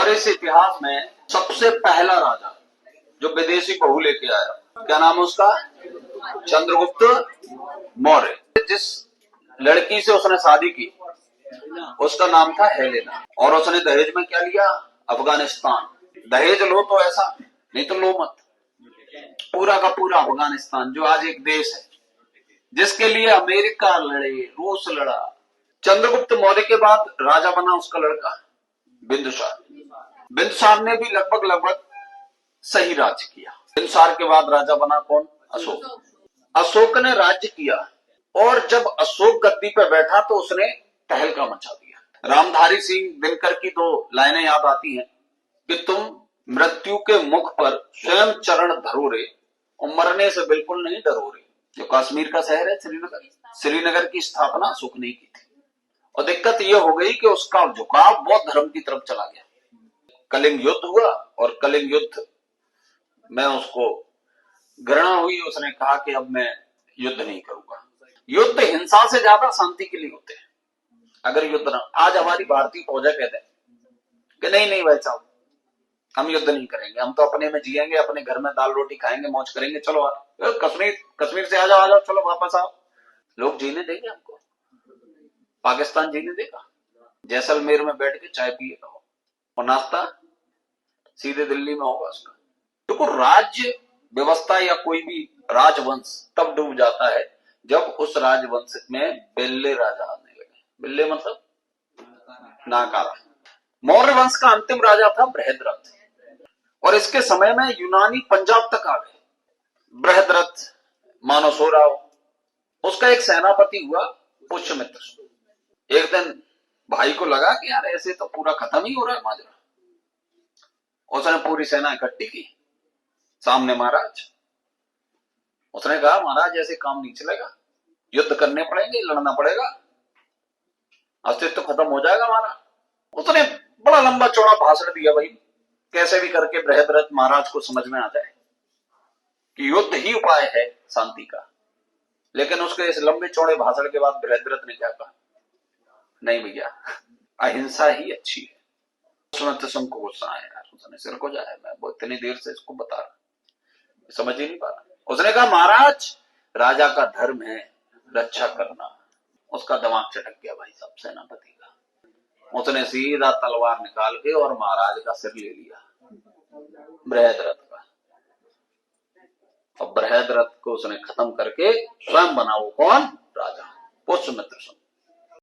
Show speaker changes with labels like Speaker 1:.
Speaker 1: हमारे इस इतिहास में सबसे पहला राजा जो विदेशी बहू लेके आया, क्या नाम है उसका? चंद्रगुप्त मौर्य। जिस लड़की से उसने शादी की उसका नाम था हेलेना, और उसने दहेज में क्या लिया? अफगानिस्तान। दहेज लो तो ऐसा, नहीं तो लो मत। पूरा का पूरा अफगानिस्तान जो आज एक देश है, जिसके लिए अमेरिका लड़े, रूस लड़ा। चंद्रगुप्त मौर्य के बाद राजा बना उसका लड़का बिंदुसार। बिंदुसार ने भी लगभग सही राज्य किया। बिंदुसार के बाद राजा बना कौन? अशोक। अशोक ने राज्य किया, और जब अशोक गद्दी पर बैठा तो उसने तहलका मचा दिया। रामधारी सिंह दिनकर की दो लाइनें याद आती हैं कि तुम मृत्यु के मुख पर स्वयं चरण धरो रे, और मरने से बिल्कुल नहीं डरो रे। जो कश्मीर का शहर है श्रीनगर की स्थापना अशोक ने की थी, और दिक्कत यह हो गई कि उसका झुकाव बौद्ध धर्म की तरफ चला गया। कलिंग युद्ध हुआ, और कलिंग युद्ध में उसको घृणा हुई। उसने कहा कि अब मैं युद्ध नहीं करूंगा। युद्ध हिंसा से ज्यादा शांति के लिए होते हैं। अगर युद्ध ना, आज हमारी भारतीय फौजा कहते हैं कि नहीं नहीं भाई साहब, हम युद्ध नहीं करेंगे, हम तो अपने में जिएंगे, अपने घर में दाल रोटी खाएंगे, मौज करेंगे, चलो कश्मीर से आ जाओ, चलो वापस आओ। लोग जीने देंगे हमको? पाकिस्तान जीने देगा? जैसलमेर में बैठ के चाय पिएगा और नाश्ता सीधे दिल्ली में होगा उसका। देखो, राज्य व्यवस्था या कोई भी राजवंश तब डूब जाता है जब उस राजवंश में बिल्ले राजा आने लगे। बिल्ले मतलब नाकारा। मौर्य वंश का अंतिम राजा था बृहद्रथ, और इसके समय में यूनानी पंजाब तक आ गए। बृहद्रथ मानसोराव, उसका एक सेनापति हुआ पुष्यमित्र। एक दिन भाई को लगा कि यार ऐसे तो पूरा खत्म ही हो रहा है माजरा। उसने पूरी सेना इकट्ठी की सामने महाराज। उसने कहा महाराज ऐसे काम नहीं चलेगा, युद्ध करने पड़ेंगे, लड़ना पड़ेगा, अस्तित्व खत्म हो जाएगा हमारा। उसने बड़ा लंबा चौड़ा भाषण दिया भाई, कैसे भी करके बृहद्रथ महाराज को समझ में आ जाए कि युद्ध ही उपाय है शांति का। लेकिन उसके इस लंबे चौड़े भाषण के बाद बृहद्रथ ने क्या कहा? नहीं भैया, अहिंसा ही अच्छी है। उसमें तो सबको गुस्सा आया यार, उसने सिर को जाया, मैं वो इतनी देर से इसको बता रहा, समझ ही नहीं पा रहा। उसने कहा महाराज, राजा का धर्म है रक्षा करना। उसका दिमाग चटक गया भाई साहब सेनापति का। उसने सीधा तलवार निकाल के और महाराज का सिर ले लिया, बृहद्रथ का। और बृहद्रथ को उसने खत्म करके स्वयं बना वो कौन? राजा पुष्यमित्र।